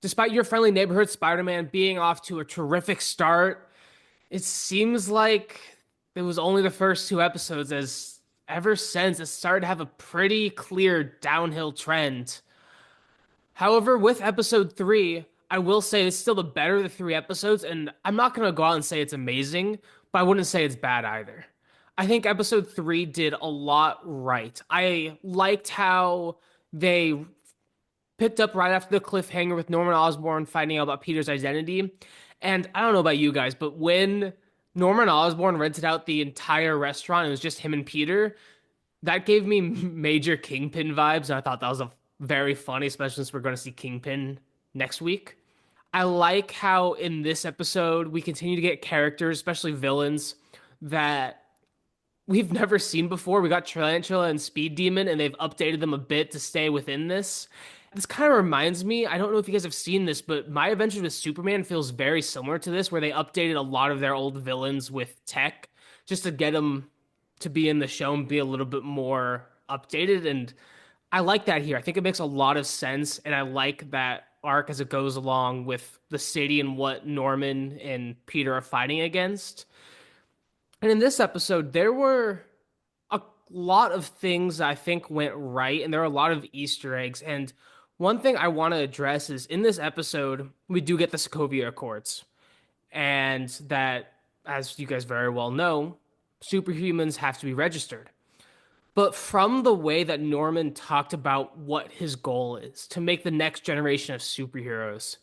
Despite Your Friendly Neighborhood Spider-Man being off to a terrific start, it seems like it was only the first two episodes, as ever since it started to have a pretty clear downhill trend. However, with episode three, I will say it's still the better of the three episodes, and I'm not gonna go out and say it's amazing, but I wouldn't say it's bad either. I think episode three did a lot right. I liked how they picked up right after the cliffhanger with Norman Osborn finding out about Peter's identity. And I don't know about you guys, but when Norman Osborn rented out the entire restaurant, it was just him and Peter, that gave me major Kingpin vibes. And I thought that was a very funny, especially since we're going to see Kingpin next week. I like how in this episode we continue to get characters, especially villains, that we've never seen before. We got Tarantula and Speed Demon, and they've updated them a bit to stay within this. This kind of reminds me, I don't know if you guys have seen this, but My Adventures with Superman feels very similar to this, where they updated a lot of their old villains with tech just to get them to be in the show and be a little bit more updated. And I like that here. I think it makes a lot of sense, and I like that arc as it goes along with the city and what Norman and Peter are fighting against. And in this episode, there were a lot of things I think went right, and there are a lot of Easter eggs. And one thing I want to address is in this episode, we do get the Sokovia Accords, and that, as you guys very well know, superhumans have to be registered. But from the way that Norman talked about what his goal is to make the next generation of superheroes,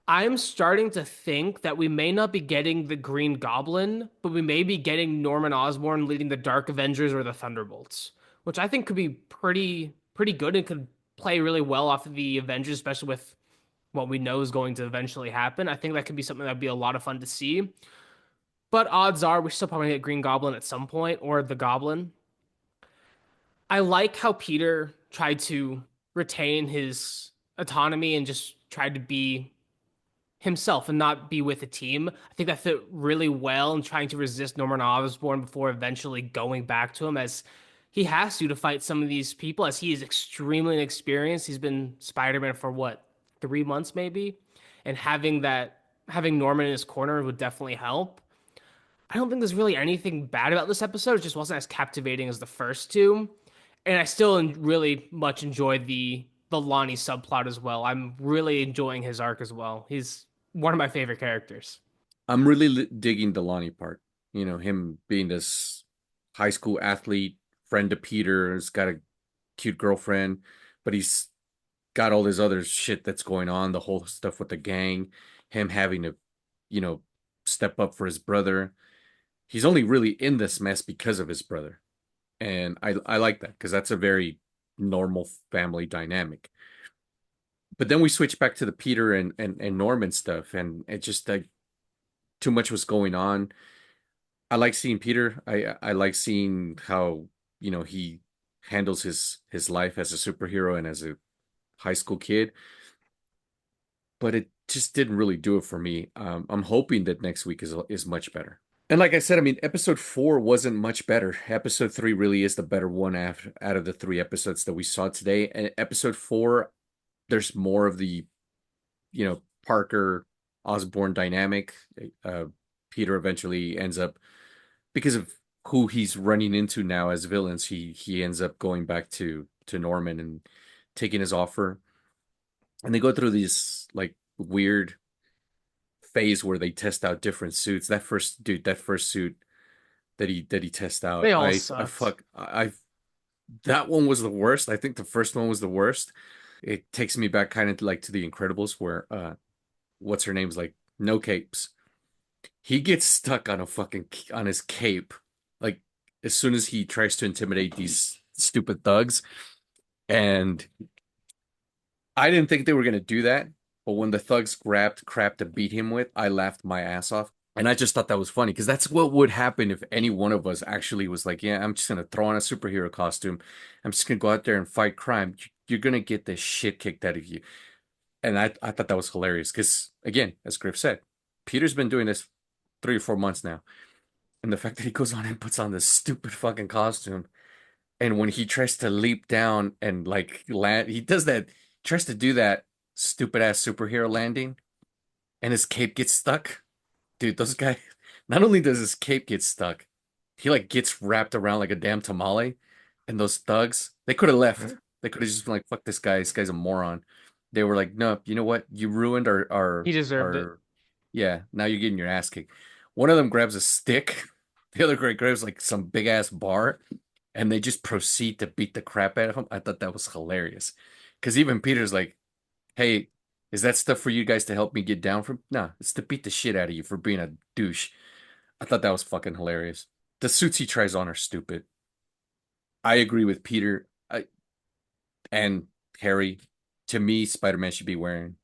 I'm starting to think that we may not be getting the Green Goblin, but we may be getting Norman Osborn leading the Dark Avengers or the Thunderbolts, which I think could be pretty good and could play really well off of the Avengers, especially with what we know is going to eventually happen. I think that could be something that'd be a lot of fun to see. But odds are we still probably get Green Goblin at some point or the Goblin. I like how Peter tried to retain his autonomy and just tried to be himself and not be with a team. I think that fit really well in trying to resist Norman Osborn before eventually going back to him, as he has to fight some of these people, as he is extremely inexperienced. He's been Spider-Man for what, 3 months maybe? And having Norman in his corner would definitely help. I don't think there's really anything bad about this episode. It just wasn't as captivating as the first two. And I still really much enjoy the Lonnie subplot as well. I'm really enjoying his arc as well. He's one of my favorite characters. I'm really digging the Lonnie part. You know, him being this high school athlete, friend to Peter, has got a cute girlfriend, but he's got all this other shit that's going on, the whole stuff with the gang, him having to, you know, step up for his brother. He's only really in this mess because of his brother. And I like that because that's a very normal family dynamic. But then we switch back to the Peter and Norman stuff, and it just like too much was going on. I like seeing Peter. I like seeing how, you know, he handles his life as a superhero and as a high school kid, but it just didn't really do it for me. I'm hoping that next week is much better. And like I said, I mean, episode four wasn't much better. Episode three really is the better one after, out of the three episodes that we saw today. And episode four, there's more of the, you know, Parker Osborn dynamic. Uh, Peter eventually ends up, because of who he's running into now as villains, he ends up going back to Norman and taking his offer. And they go through these like weird phase where they test out different suits. That first suit that he tests out, They all I sucked. fuck I that one was the worst. I think the first one was the worst. It takes me back kind of like to the Incredibles where what's her name's like no capes. He gets stuck on a fucking on his cape like as soon as he tries to intimidate these stupid thugs. And I didn't think they were gonna do that, but when the thugs grabbed crap to beat him with, I laughed my ass off. And I just thought that was funny because that's what would happen if any one of us actually was like, yeah, I'm just gonna throw on a superhero costume. I'm just gonna go out there and fight crime. You're gonna get the shit kicked out of you. And I thought that was hilarious because, again, as Griff said, Peter's been doing this 3 or 4 months now. And the fact that he goes on and puts on this stupid fucking costume, and when he tries to leap down and like land, he does that, tries to do that stupid ass superhero landing and his cape gets stuck. Dude, those guys, not only does his cape get stuck, he like gets wrapped around like a damn tamale. And those thugs, they could have left. They could have just been like, fuck this guy. This guy's a moron. They were like, no, you know what? You ruined He deserved it. our, yeah, now you're getting your ass kicked. One of them grabs a stick. The other guy grabs like some big ass bar and they just proceed to beat the crap out of him. I thought that was hilarious. Because even Peter's like, hey, is that stuff for you guys to help me get down from? Nah, it's to beat the shit out of you for being a douche. I thought that was fucking hilarious. The suits he tries on are stupid. I agree with Peter and Harry. To me, Spider-Man should be wearing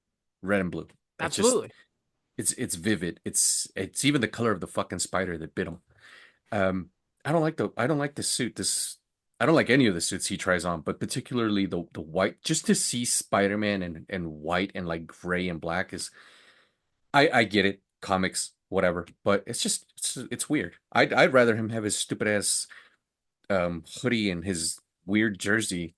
red and blue. That's just Absolutely. it's vivid. It's even the color of the fucking spider that bit him. Um, I don't like the suit. This I don't like any of the suits he tries on, but particularly the white. Just to see Spider-Man and white and like gray and black is I get it, comics, whatever, but it's weird. I'd rather him have his stupid ass hoodie and his weird jersey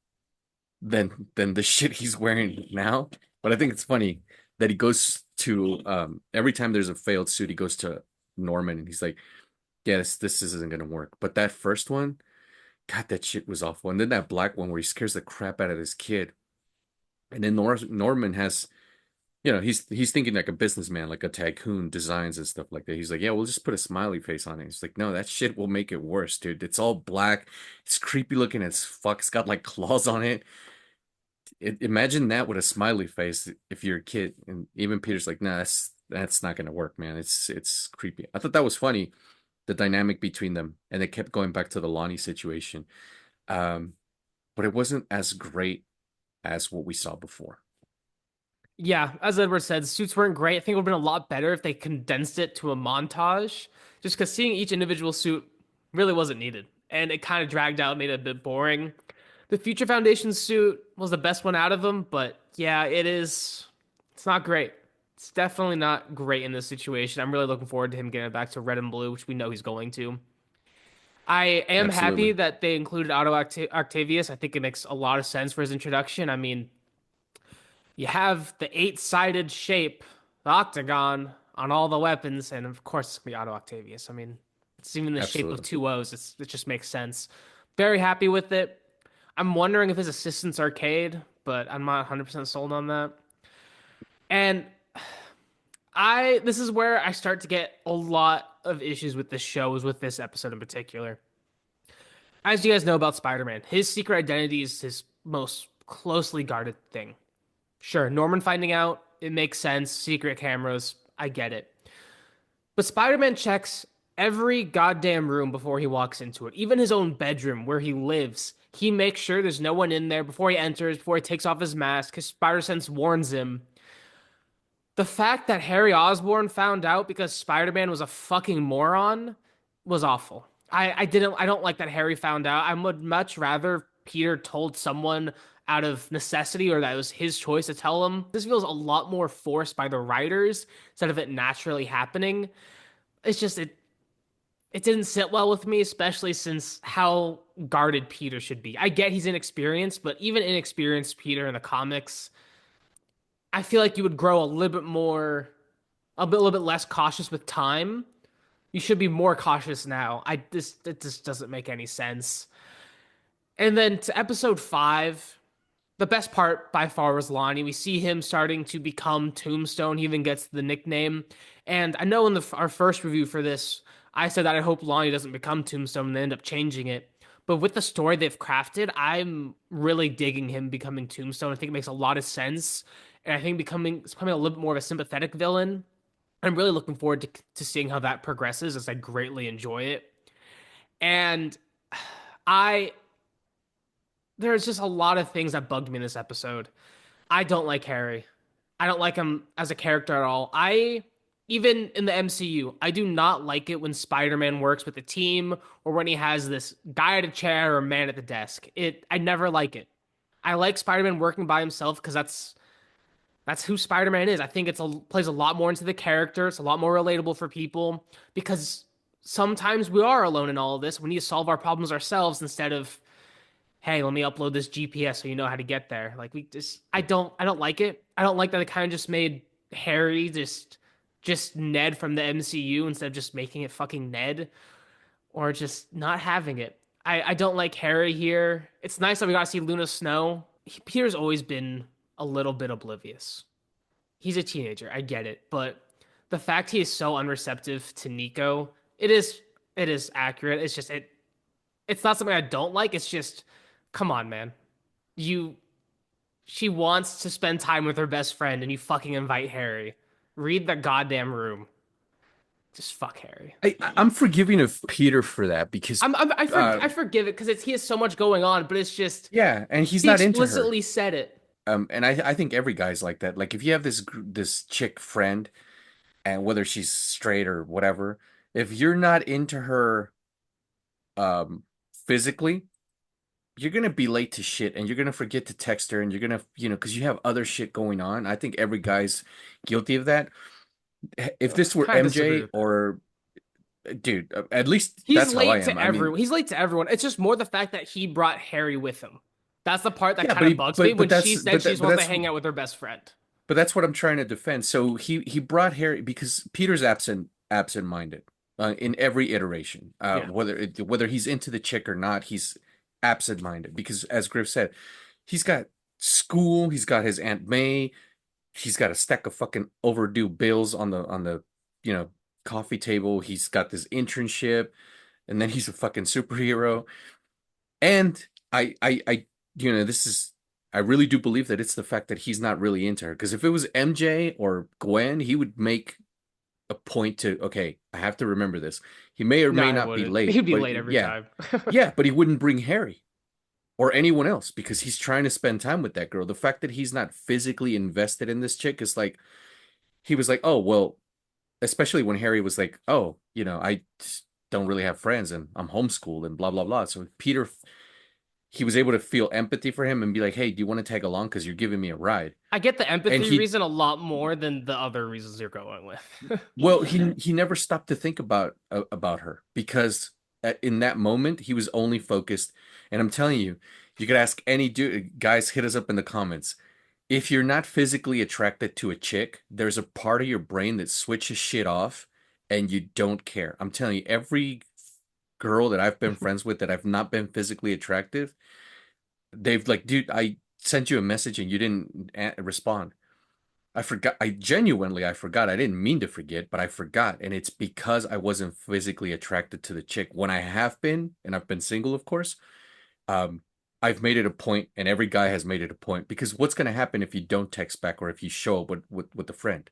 than the shit he's wearing now. But I think it's funny that he goes to every time there's a failed suit, he goes to Norman and he's like, "Yeah, this isn't gonna work." But that first one, God, that shit was awful. And then that black one where he scares the crap out of this kid, and then Norman has he's thinking like a businessman, like a tycoon, designs and stuff like that. He's like, yeah, we'll just put a smiley face on it. He's like, no, that shit will make it worse, dude. It's all black. It's creepy looking as fuck. It's got like claws on it. Imagine that with a smiley face if you're a kid. And even Peter's like, nah, that's not gonna work, man. It's creepy. I thought that was funny, the dynamic between them, and they kept going back to the Lonnie situation. Um, but it wasn't as great as what we saw before. Yeah, as Edward said, suits weren't great. I think it would have been a lot better if they condensed it to a montage, just because seeing each individual suit really wasn't needed. And it kind of dragged out, made it a bit boring. The Future Foundation suit was the best one out of them, but yeah, it is. It's not great. It's definitely not great in this situation. I'm really looking forward to him getting back to red and blue, which we know he's going to. I am happy Absolutely. that they included Octavius. I think it makes a lot of sense for his introduction. I mean, you have the eight-sided shape, the octagon, on all the weapons, and of course it's gonna be Otto Octavius. I mean, it's even the shape of Absolutely. two O's. It just makes sense. Very happy with it. I'm wondering if his assistant's Arcade, but I'm not 100% sold on that. And this is where I start to get a lot of issues with this show, is with this episode in particular. As you guys know about Spider-Man, his secret identity is his most closely guarded thing. Sure, Norman finding out, it makes sense. Secret cameras, I get it. But Spider Man checks every goddamn room before he walks into it, even his own bedroom where he lives. He makes sure there's no one in there before he enters, before he takes off his mask, because Spider Sense warns him. The fact that Harry Osborn found out because Spider Man was a fucking moron was awful. I don't like that Harry found out. I would much rather Peter told someone out of necessity, or that it was his choice to tell him. This feels a lot more forced by the writers instead of it naturally happening. It's just it didn't sit well with me, especially since how guarded Peter should be. I get he's inexperienced, but even inexperienced Peter in the comics, I feel like you would grow a little bit more, a little bit less cautious with time. You should be more cautious now. It just doesn't make any sense. And then to episode 5, the best part by far was Lonnie. We see him starting to become Tombstone. He even gets the nickname. And I know in our first review for this, I said that I hope Lonnie doesn't become Tombstone and they end up changing it. But with the story they've crafted, I'm really digging him becoming Tombstone. I think it makes a lot of sense. And I think becoming a little bit more of a sympathetic villain. I'm really looking forward to seeing how that progresses, as I greatly enjoy it. And I there's just a lot of things that bugged me in this episode. I don't like Harry. I don't like him as a character at all. Even in the MCU, I do not like it when Spider-Man works with a team or when he has this guy at a chair or man at the desk. I never like it. I like Spider-Man working by himself because that's who Spider-Man is. I think plays a lot more into the character. It's a lot more relatable for people because sometimes we are alone in all of this. We need to solve our problems ourselves instead of hey, let me upload this GPS so you know how to get there. Like we just I don't like it. I don't like that it kind of just made Harry just Ned from the MCU instead of just making it fucking Ned or just not having it. I don't like Harry here. It's nice that we got to see Luna Snow. Peter's always been a little bit oblivious. He's a teenager, I get it, but the fact he is so unreceptive to Nico, it is accurate. It's not something I don't like. It's just come on, man. You she wants to spend time with her best friend and you fucking invite Harry. Read the goddamn room. Just fuck Harry. I'm forgiving of Peter for that because I forgive it because he has so much going on, but it's just yeah, and he's he not into her. explicitly said it. And I think every guy's like that. Like if you have this chick friend, and whether she's straight or whatever, if you're not into her um physically, you're gonna be late to shit, and you're gonna forget to text her, and you're gonna, because you have other shit going on. I think every guy's guilty of that. If this were Kind of disagree MJ with that. or dude, at least that's how I am. I mean, He's late to everyone. It's just more the fact that he brought Harry with him. That's the part that yeah, kind of bugs me when she said she just but wants to that's hang out with her best friend. what I'm trying to defend. So he brought Harry because Peter's absent-minded in every iteration. Yeah. Whether he's into the chick or not, he's absent-minded because, as Griff said, he's got school, he's got his Aunt May, he's got a stack of fucking overdue bills on the you know coffee table. He's got this internship, and then he's a fucking superhero. And this is, I really do believe that it's the fact that he's not really into her. Because if it was MJ or Gwen, he would make a point to, okay, I have to remember this. He may or No, may I not be wouldn't. late, He'd be but late every yeah, time. yeah, but he wouldn't bring Harry or anyone else because he's trying to spend time with that girl. The fact that he's not physically invested in this chick is like, he was like, oh, well, especially when Harry was like, oh, I don't really have friends and I'm homeschooled and blah, blah, blah. So Peter, he was able to feel empathy for him and be like, hey, do you want to tag along? Because you're giving me a ride. I get the And empathy he, reason a lot more than the other reasons you're going with. well, he never stopped to think about her because in that moment he was only focused. And I'm telling you, you could ask any dude, guys, hit us up in the comments. If you're not physically attracted to a chick, there's a part of your brain that switches shit off and you don't care. I'm telling you, every girl that I've been friends with that I've not been physically attractive, they've like, dude, I sent you a message and you didn't respond. I forgot. I forgot. I didn't mean to forget, but I forgot. And it's because I wasn't physically attracted to the chick. When I have been, and I've been single, of course, um, I've made it a point, and every guy has made it a point, because what's going to happen if you don't text back or if you show up with a friend?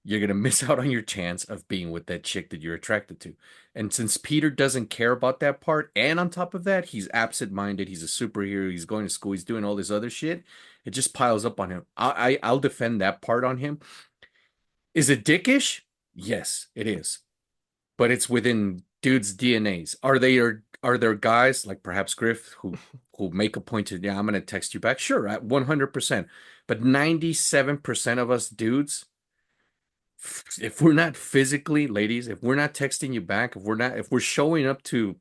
You're going to miss out on your chance of being with that chick that you're attracted to. And since Peter doesn't care about that part, and on top of that, he's absent-minded, he's a superhero, he's going to school, he's doing all this other shit, it just piles up on him. I'll defend that part on him. Is it dickish? Yes, it is. But it's within dudes' DNAs. Are there guys like perhaps Griff who make a point to, yeah, I'm gonna text you back? Sure, at 100%. But 97% of us dudes, if we're not physically, ladies, if we're not texting you back, if we're showing up to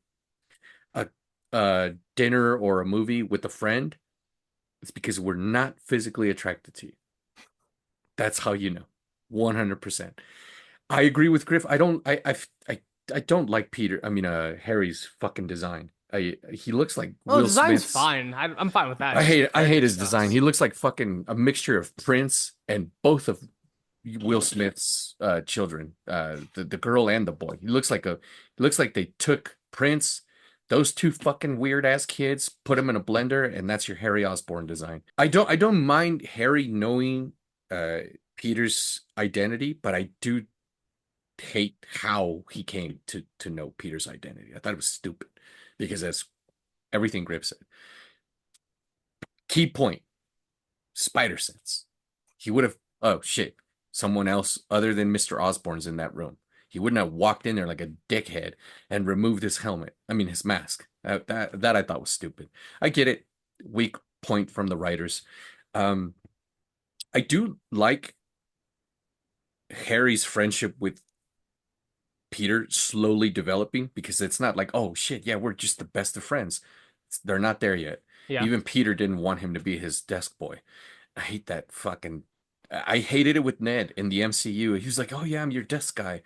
a dinner or a movie with a friend, it's because we're not physically attracted to you. That's how you know. 100%. I agree with Griff. I don't like Peter. I mean, Harry's fucking design. He looks like Well, the Will design's Smith's. fine. I'm fine with that. It's just the I hate character his design. sucks. He looks like fucking a mixture of Prince and both of Will Smith's children, the girl and the boy. He looks like they took Prince, those two fucking weird ass kids, put them in a blender, and that's your Harry Osborn design. I don't mind Harry knowing uh Peter's identity, but I do hate how he came to know Peter's identity. I thought it was stupid because that's everything Griff said. Key point, spider sense. He would have, oh shit, someone else other than Mr. Osborn's in that room. He wouldn't have walked in there like a dickhead and removed his helmet. I mean, his mask. That I thought was stupid. I get it. Weak point from the writers. Um, I do like Harry's friendship with Peter slowly developing because it's not like, oh shit, yeah, we're just the best of friends. They're not there yet. Yeah. Even Peter didn't want him to be his desk boy. I hate that fucking. I hated it with Ned in the MCU. He was like, "Oh yeah, I'm your desk guy,"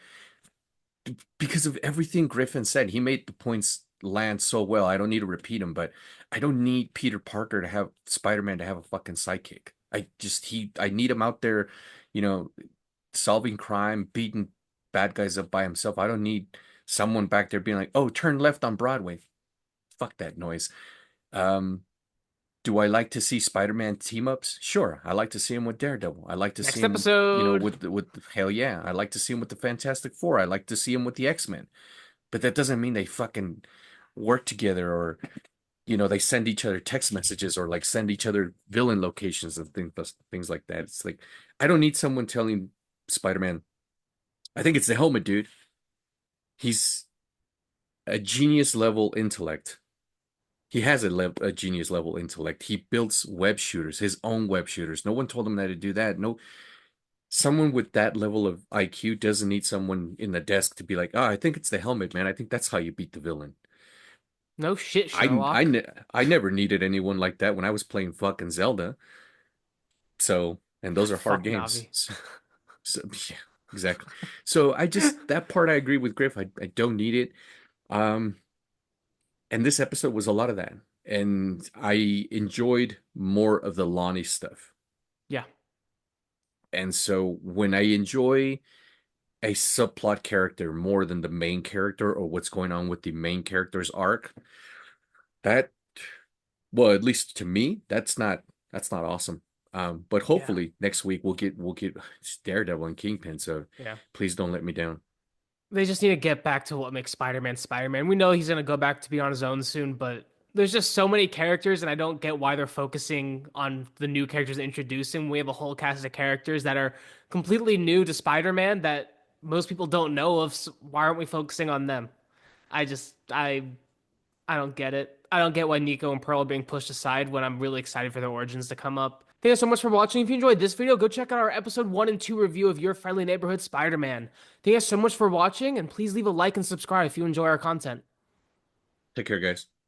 because of everything Griffin said. He made the points land so well. I don't need to repeat them, but I don't need Peter Parker to have Spider-Man to have a fucking sidekick. I need him out there, you know, solving crime, beating bad guys up by himself. I don't need someone back there being like, "Oh, turn left on Broadway." Fuck that noise. Um, do I like to see Spider-Man team ups? Sure. I like to see him with Daredevil. I like to see Next him, episode. with hell yeah. I like to see him with the Fantastic Four. I like to see him with the X-Men. But that doesn't mean they fucking work together, or they send each other text messages, or like send each other villain locations and things like that. It's like I don't need someone telling Spider-Man, I think it's the helmet, dude. He's a genius level intellect. He has a genius level intellect. He builds web shooters, his own web shooters. No one told him how to do that. No, someone with that level of IQ doesn't need someone in the desk to be like, "Oh, I think it's the helmet, man. I think that's how you beat the villain." No shit, I I Sherlock. ne I never needed anyone like that when I was playing fucking Zelda. So, and those are hard Fuck games. Navi. So yeah, exactly. So I just that part I agree with Griff. I don't need it. Um, and this episode was a lot of that. And I enjoyed more of the Lonnie stuff. Yeah. And so when I enjoy a subplot character more than the main character, or what's going on with the main character's arc, that, well, at least to me, that's not awesome. But Yeah. hopefully next week we'll get Daredevil and Kingpin. So Yeah. please don't let me down. They just need to get back to what makes Spider-Man Spider-Man. We know he's going to go back to be on his own soon, but there's just so many characters, and I don't get why they're focusing on the new characters introducing. We have a whole cast of characters that are completely new to Spider-Man that most people don't know of. So why aren't we focusing on them? I just, I don't get it. I don't get why Nico and Pearl are being pushed aside when I'm really excited for their origins to come up. Thank you so much for watching. If you enjoyed this video, go check out our episode 1 and 2 review of Your Friendly Neighborhood Spider-Man. Thank you so much for watching, and please leave a like and subscribe if you enjoy our content. Take care, guys.